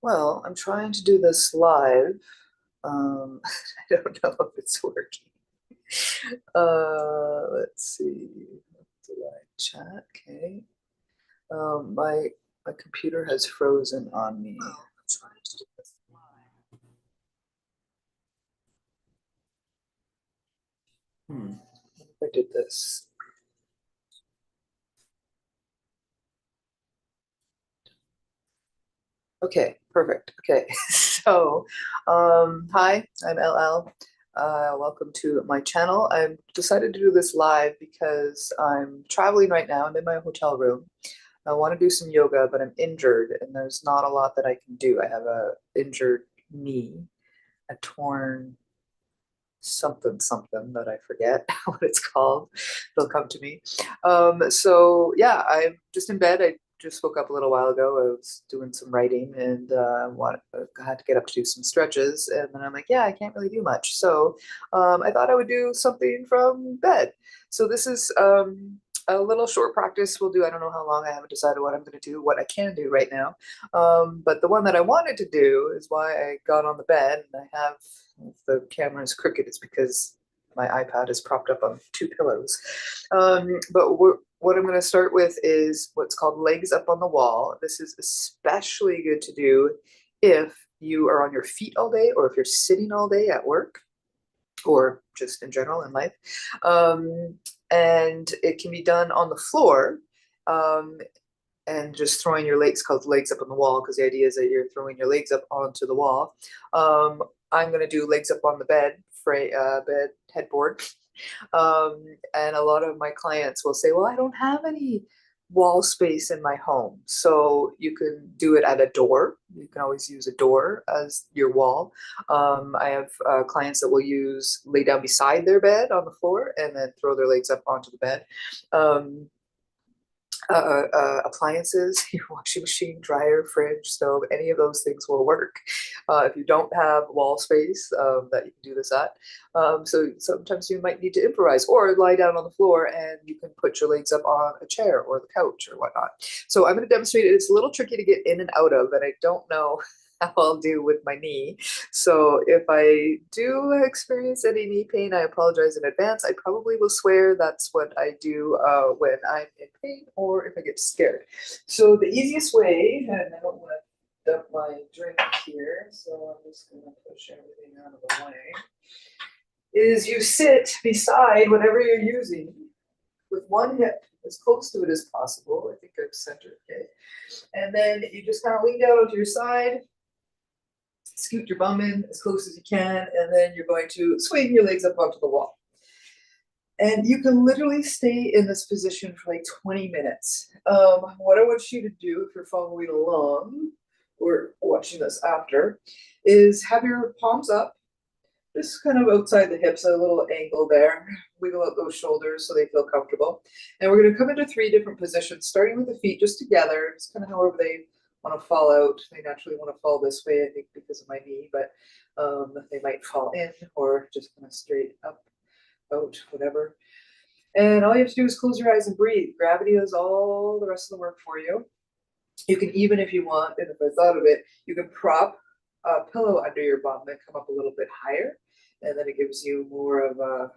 Well, I'm trying to do this live. I don't know if it's working. Let's see. Do I chat? Okay. My computer has frozen on me. I'm trying to do this live. What if I did this? Okay, perfect. Okay, so hi, I'm LL. Welcome to my channel. I've decided to do this live because I'm traveling right now. I'm in my hotel room. I want to do some yoga, but I'm injured and there's not a lot that I can do. I have a injured knee, a torn something that I forget what it's called. They'll come to me. So yeah, I'm just in bed. I just woke up a little while ago. I was doing some writing and I had to get up to do some stretches. And then I'm like, yeah, I can't really do much. So I thought I would do something from bed. So this is a little short practice we'll do. I don't know how long. I haven't decided what I'm going to do, what I can do right now. But the one that I wanted to do is why I got on the bed and I have if the camera is crooked, it's because my iPad is propped up on two pillows. But what I'm going to start with is what's called legs up on the wall. This is especially good to do if you are on your feet all day or if you're sitting all day at work or just in general in life. Um, and it can be done on the floor. Um, and just throwing your legs called legs up on the wall because the idea is that you're throwing your legs up onto the wall. Um, I'm going to do legs up on the bed headboard. And a lot of my clients will say, well, I don't have any wall space in my home. So you can do it at a door. You can always use a door as your wall. I have clients that will lay down beside their bed on the floor and then throw their legs up onto the bed. Um, Appliances, your washing machine, dryer, fridge, stove, any of those things will work. If you don't have wall space that you can do this at. So sometimes you might need to improvise or lie down on the floor and you can put your legs up on a chair or the couch or whatnot. So I'm going to demonstrate it. It's a little tricky to get in and out of, and I don't know how I'll do with my knee. So if I do experience any knee pain, I apologize in advance. I probably will swear that's what I do when I'm in pain or if I get scared. So the easiest way, and I don't want to dump my drink here, so I'm just going to push everything out of the way, is you sit beside whatever you're using with one hip as close to it as possible. I think I'm centered, okay? And then you just kind of lean down onto your side, scoot your bum in as close as you can, and then you're going to swing your legs up onto the wall. And you can literally stay in this position for like 20 minutes. What I want you to do, if you're following along or watching this after, is have your palms up, just kind of outside the hips, a little angle there. Wiggle out those shoulders so they feel comfortable. And we're going to come into three different positions, starting with the feet just together, just kind of however they want to fall out. They naturally want to fall this way, I think, because of my knee, but they might fall in or just kind of straight up, out, whatever. And all you have to do is close your eyes and breathe. Gravity does all the rest of the work for you. You can even, if you want, and if I thought of it, you can prop a pillow under your bum and come up a little bit higher. And then it gives you more of a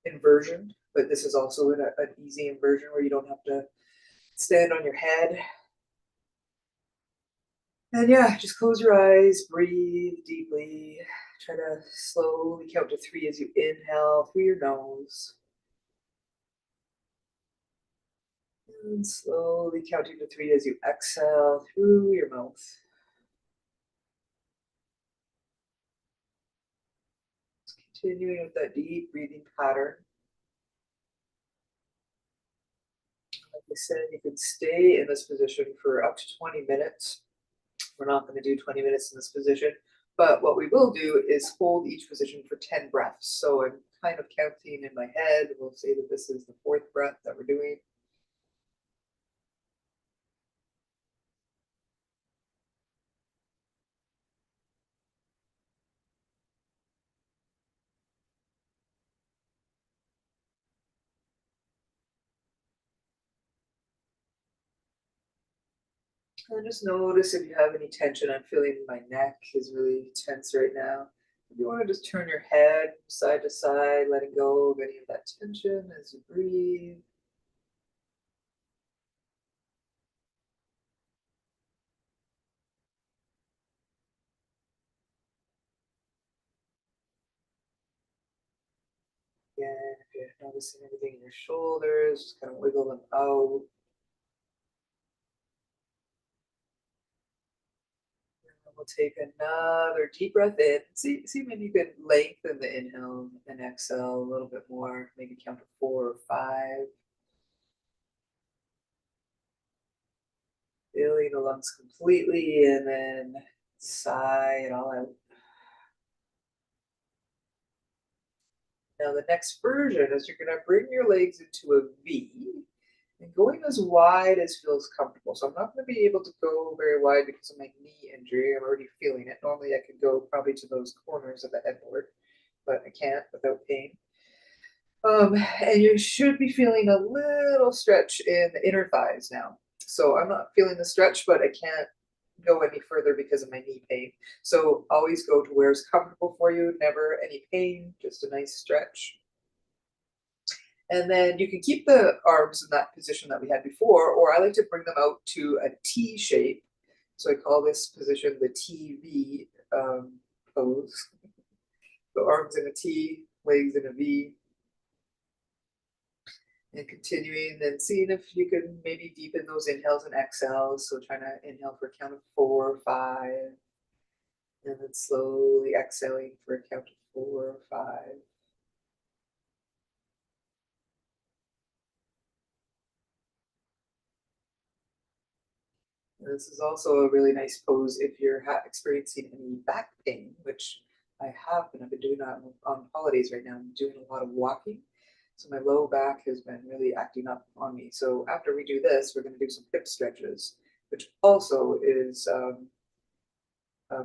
inversion. But this is also an easy inversion where you don't have to stand on your head. And yeah, just close your eyes, breathe deeply. Try to slowly count to three as you inhale through your nose. And slowly counting to three as you exhale through your mouth. Continuing with that deep breathing pattern. Like I said, you can stay in this position for up to 20 minutes. We're not going to do 20 minutes in this position, but what we will do is hold each position for 10 breaths. So I'm kind of counting in my head. We'll say that this is the fourth breath that we're doing. And just notice if you have any tension. I'm feeling my neck is really tense right now. If you want to just turn your head side to side, letting go of any of that tension as you breathe. Again, if you're noticing anything in your shoulders, just kind of wiggle them out. And we'll take another deep breath in. See maybe you can lengthen the inhale and exhale a little bit more. Maybe count to 4 or 5. Filling the lungs completely and then sigh it all out. Now the next version is you're going to bring your legs into a V and going as wide as feels comfortable. So I'm not going to be able to go very wide because of my knee injury. I'm already feeling it. Normally I could go probably to those corners of the headboard, but I can't without pain. And you should be feeling a little stretch in the inner thighs now. So I'm not feeling the stretch, but I can't go any further because of my knee pain. So always go to where it's comfortable for you. Never any pain, just a nice stretch. And then you can keep the arms in that position that we had before, or I like to bring them out to a T shape. So I call this position the TV pose. The arms in a T, legs in a V. And continuing and seeing if you can maybe deepen those inhales and exhales. So trying to inhale for a count of 4 or 5. And then slowly exhaling for a count of 4 or 5. And this is also a really nice pose if you're experiencing any back pain, which I have been. I've been doing that on holidays right now. I'm doing a lot of walking. So my low back has been really acting up on me. So after we do this, we're going to do some hip stretches, which also is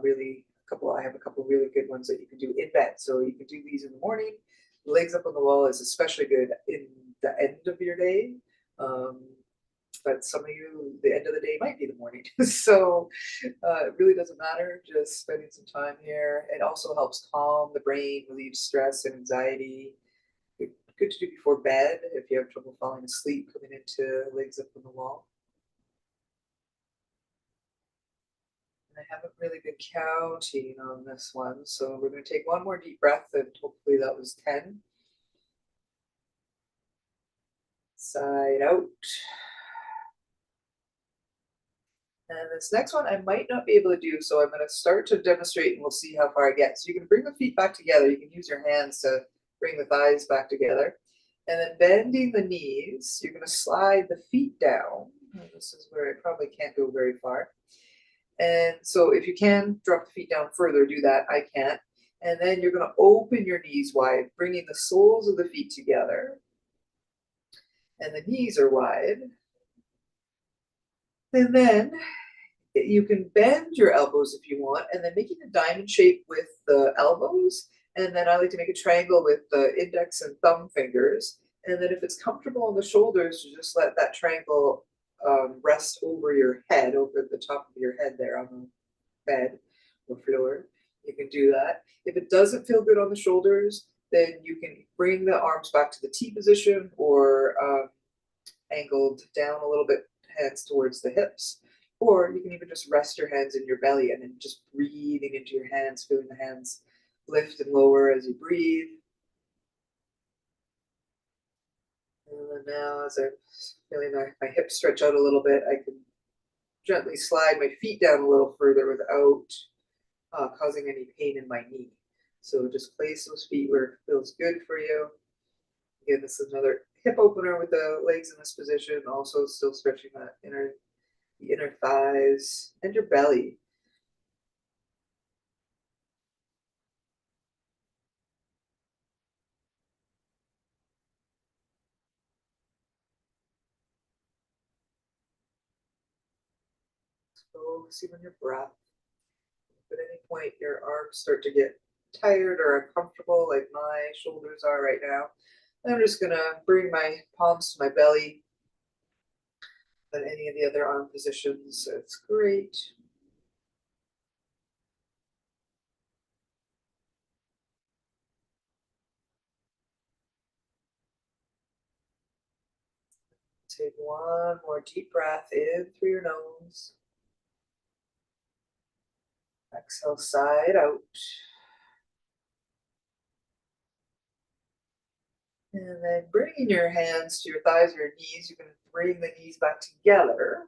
really I have a couple really good ones that you can do in bed. So you can do these in the morning. Legs up on the wall is especially good in the end of your day. Um, but some of you, the end of the day might be the morning. So it really doesn't matter. Just spending some time here. It also helps calm the brain, relieve stress and anxiety. Good to do before bed if you have trouble falling asleep coming into legs up on the wall. I haven't really been counting on this one, so we're going to take one more deep breath, and hopefully that was 10. Side out. And this next one I might not be able to do, so I'm going to start to demonstrate and we'll see how far I get. So you can bring the feet back together. You can use your hands to bring the thighs back together. And then bending the knees, you're going to slide the feet down. And this is where I probably can't go very far. And so if you can drop the feet down further, do that. I can't. And then you're going to open your knees wide, bringing the soles of the feet together. And the knees are wide. And then you can bend your elbows if you want, and then making a diamond shape with the elbows. And then I like to make a triangle with the index and thumb fingers. And then if it's comfortable on the shoulders, you just let that triangle rest over your head, over the top of your head there on the bed or floor. You can do that. If it doesn't feel good on the shoulders, then you can bring the arms back to the T position or angled down a little bit, hands towards the hips. Or you can even just rest your hands in your belly and then just breathing into your hands, feeling the hands lift and lower as you breathe. And then now, as I'm feeling my hips stretch out a little bit, I can gently slide my feet down a little further without causing any pain in my knee. So just place those feet where it feels good for you. Again, this is another hip opener with the legs in this position, also still stretching the inner thighs and your belly. Focusing on your breath. If at any point your arms start to get tired or uncomfortable, like my shoulders are right now, I'm just gonna bring my palms to my belly than any of the other arm positions. So it's great. Take one more deep breath in through your nose. Exhale, side out. And then bringing your hands to your thighs or your knees, you can bring the knees back together.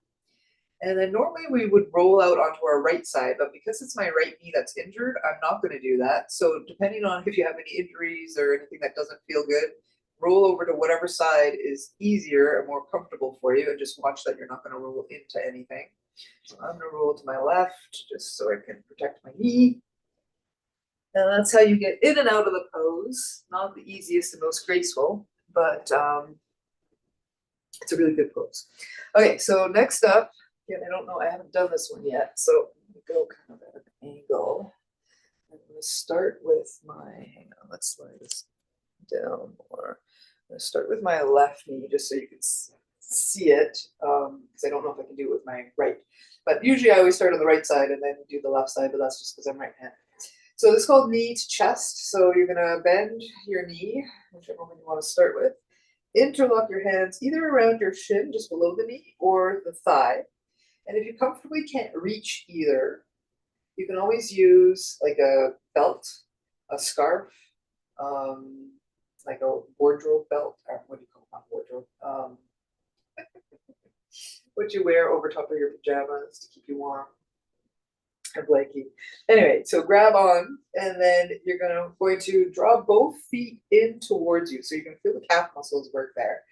And then normally we would roll out onto our right side, but because it's my right knee that's injured, I'm not going to do that. So depending on if you have any injuries or anything that doesn't feel good, roll over to whatever side is easier and more comfortable for you, and just watch that you're not going to roll into anything. So I'm going to roll to my left just so I can protect my knee. And that's how you get in and out of the pose. Not the easiest and most graceful, but it's a really good pose. Okay, so next up, again, I don't know, I haven't done this one yet, so I'm gonna go kind of at an angle. I'm gonna start with my, hang on, let's slide this down more. I'm gonna start with my left knee just so you can see it, because I don't know if I can do it with my right. But usually I always start on the right side and then do the left side, but that's just because I'm right-handed. So this is called knee to chest. So you're gonna bend your knee, whichever one you want to start with. Interlock your hands either around your shin, just below the knee, or the thigh. And if you comfortably can't reach either, you can always use like a belt, a scarf, um, like a wardrobe belt, or what do you call it? Not wardrobe. What you wear over top of your pajamas to keep you warm. A blankie. Anyway, so grab on, and then you're going to draw both feet in towards you, so you can feel the calf muscles work there.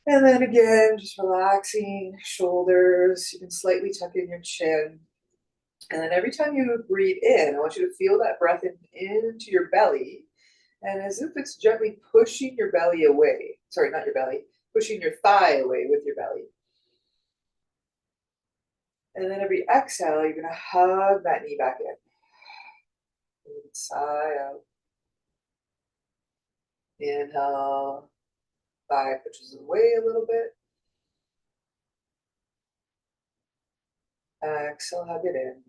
And then again, just relaxing shoulders. You can slightly tuck in your chin. And then every time you breathe in, I want you to feel that breath into your belly. And as if it's gently pushing your belly away. Sorry, not your belly, pushing your thigh away with your belly. And then every exhale, you're going to hug that knee back in. Sigh out. Inhale, thigh pushes away a little bit. Exhale, hug it in.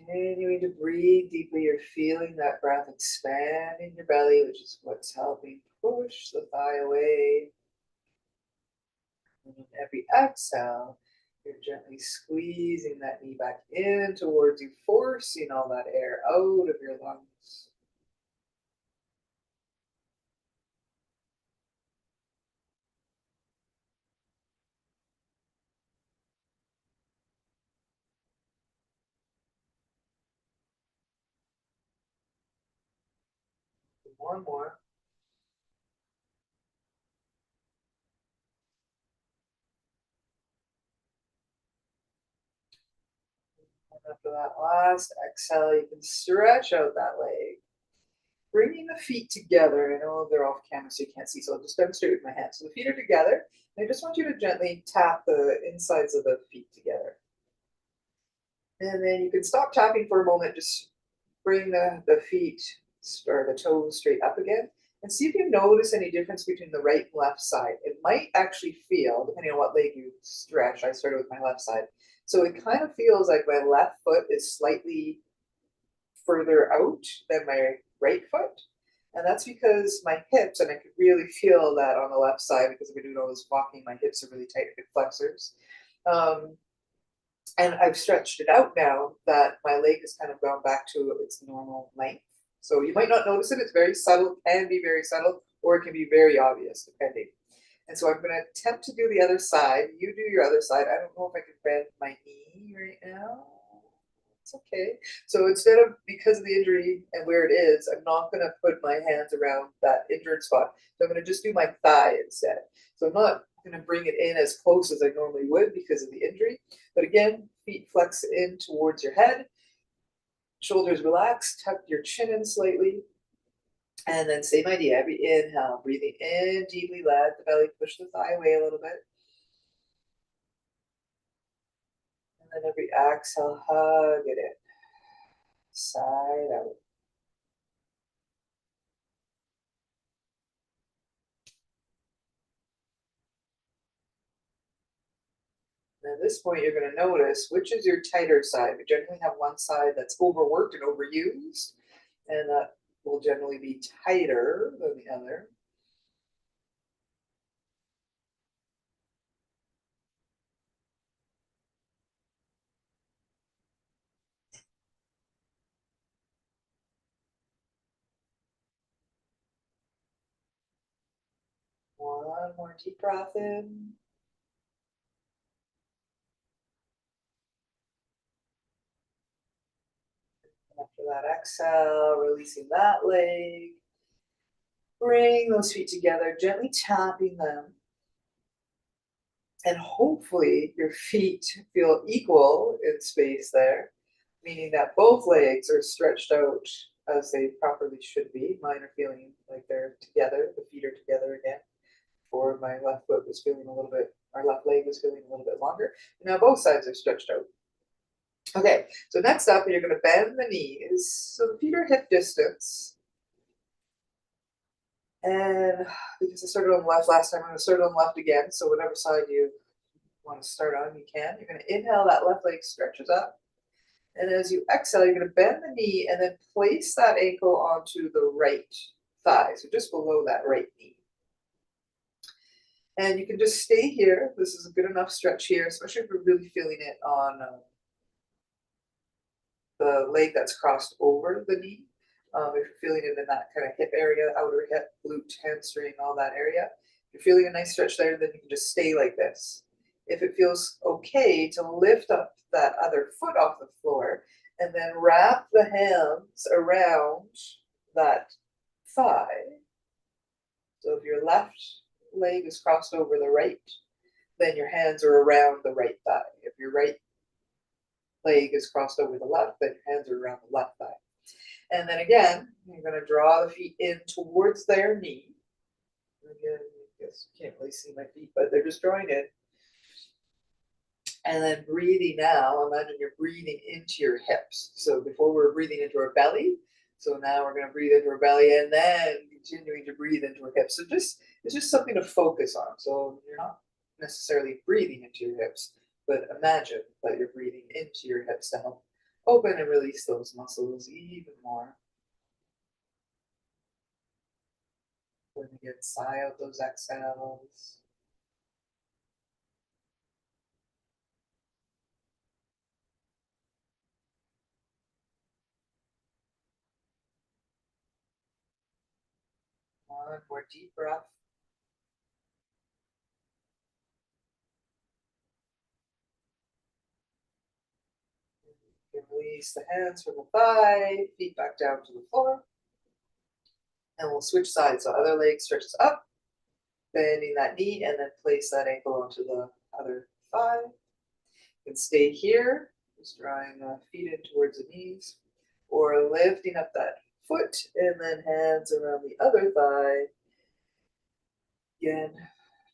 Continuing to breathe deeply, you're feeling that breath expand in your belly, which is what's helping push the thigh away. And every exhale, you're gently squeezing that knee back in towards you, forcing all that air out of your lungs. One more. And after that last exhale, you can stretch out that leg. Bringing the feet together. I know they're off camera so you can't see, so I'll just demonstrate with my hands. So the feet are together. And I just want you to gently tap the insides of the feet together. And then you can stop tapping for a moment. Just bring the feet or the toes straight up again. And see if you notice any difference between the right and left side. It might actually feel, depending on what leg you stretch, I started with my left side. So it kind of feels like my left foot is slightly further out than my right foot. And that's because my hips, and I could really feel that on the left side because I've been doing all this walking, my hips are really tight, hip flexors. Um, and I've stretched it out now that my leg has kind of gone back to its normal length. So you might not notice it. It's very subtle, can be very subtle, or it can be very obvious depending. And so I'm going to attempt to do the other side. You do your other side. I don't know if I can bend my knee right now. It's okay. So instead of, because of the injury and where it is, I'm not going to put my hands around that injured spot. So I'm going to just do my thigh instead. So I'm not going to bring it in as close as I normally would because of the injury. But again, feet flex in towards your head. Shoulders relax, tuck your chin in slightly. And then same idea, every inhale, breathing in deeply, let the belly push the thigh away a little bit. And then every exhale, hug it in. Side out. this point, you're going to notice which is your tighter side. We generally have one side that's overworked and overused, and that will generally be tighter than the other. One more deep breath in. After that exhale, releasing that leg. Bring those feet together, gently tapping them. And hopefully your feet feel equal in space there, meaning that both legs are stretched out as they properly should be. Mine are feeling like they're together, the feet are together again. Or my left foot was feeling a little bit, our left leg was feeling a little bit longer. And now both sides are stretched out. Okay, so next up, you're going to bend the knees. So the feet are hip distance. And because I started on the left last time, I'm going to start on the left again. So whatever side you want to start on, you can. You're going to inhale, that left leg stretches up. And as you exhale, you're going to bend the knee and then place that ankle onto the right thigh. So just below that right knee. And you can just stay here. This is a good enough stretch here, especially if you're really feeling it on the leg that's crossed over the knee. If you're feeling it in that kind of hip area, outer hip, glute, hamstring, all that area. If you're feeling a nice stretch there, then you can just stay like this. If it feels okay to lift up that other foot off the floor and then wrap the hands around that thigh. So if your left leg is crossed over the right, then your hands are around the right thigh. If your right leg is crossed over the left, then your hands are around the left thigh. And then again, you're going to draw the feet in towards their knee. Again, I guess you can't really see my feet, but they're just drawing in. And then breathing now, imagine you're breathing into your hips. So before we were breathing into our belly. So now we're going to breathe into our belly and then continuing to breathe into our hips. So it's just something to focus on. So you're not necessarily breathing into your hips, but imagine that you're breathing into your hips to help open and release those muscles even more. When you get sigh out those exhales. One more deep breath. You can release the hands from the thigh, feet back down to the floor. And we'll switch sides. So other leg stretches up, bending that knee, and then place that ankle onto the other thigh. You can stay here, just drawing the feet in towards the knees, or lifting up that foot, and then hands around the other thigh. Again,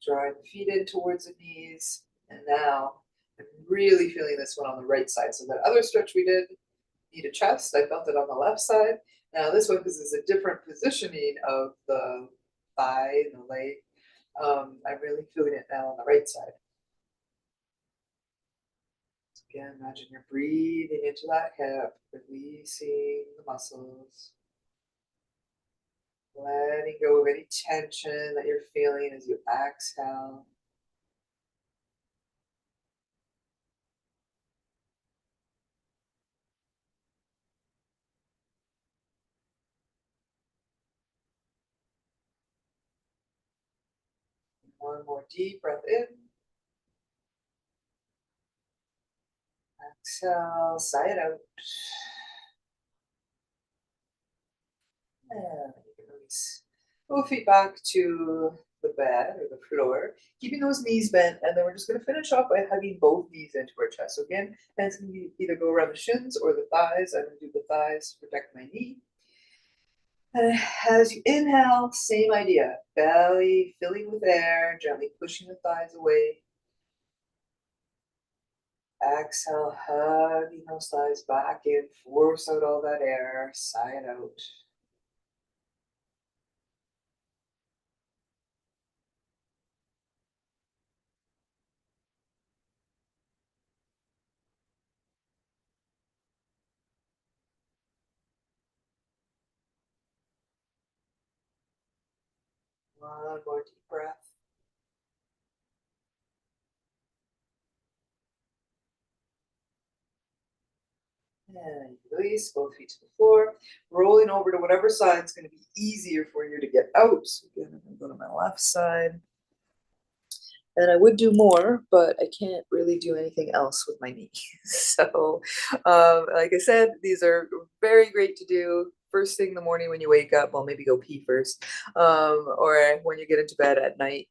drawing the feet in towards the knees. And now I'm really feeling this one on the right side. So that other stretch we did, knee to chest, I felt it on the left side. Now this one, because it's a different positioning of the thigh and the leg, I'm really feeling it now on the right side. So again, imagine you're breathing into that hip, releasing the muscles, letting go of any tension that you're feeling as you exhale. One more deep breath in. Exhale, sigh it out. And you can release. Move feet back to the bed or the floor, keeping those knees bent. And then we're just going to finish off by hugging both knees into our chest. So again, hands can either go around the shins or the thighs. I'm going to do the thighs to protect my knee. And as you inhale, same idea. Belly filling with air, gently pushing the thighs away. Exhale, hugging those thighs back in, force out all that air, sigh it out. One more deep breath. And release both feet to the floor, rolling over to whatever side is going to be easier for you to get out. So again, I'm going to go to my left side. And I would do more, but I can't really do anything else with my knee. So, like I said, these are very great to do first thing in the morning when you wake up. Well, maybe go pee first, or when you get into bed at night,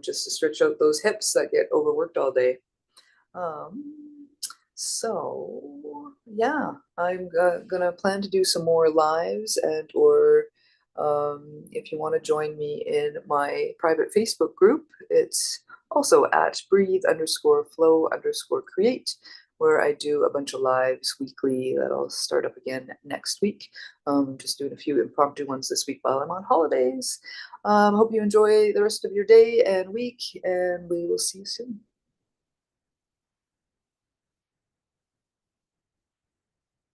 just to stretch out those hips that get overworked all day. Um, so yeah, I'm gonna plan to do some more lives and or if you want to join me in my private Facebook group, it's also at breathe_flow_create, where I do a bunch of lives weekly that'll start up again next week. Just doing a few impromptu ones this week while I'm on holidays. Hope you enjoy the rest of your day and week, and we will see you soon.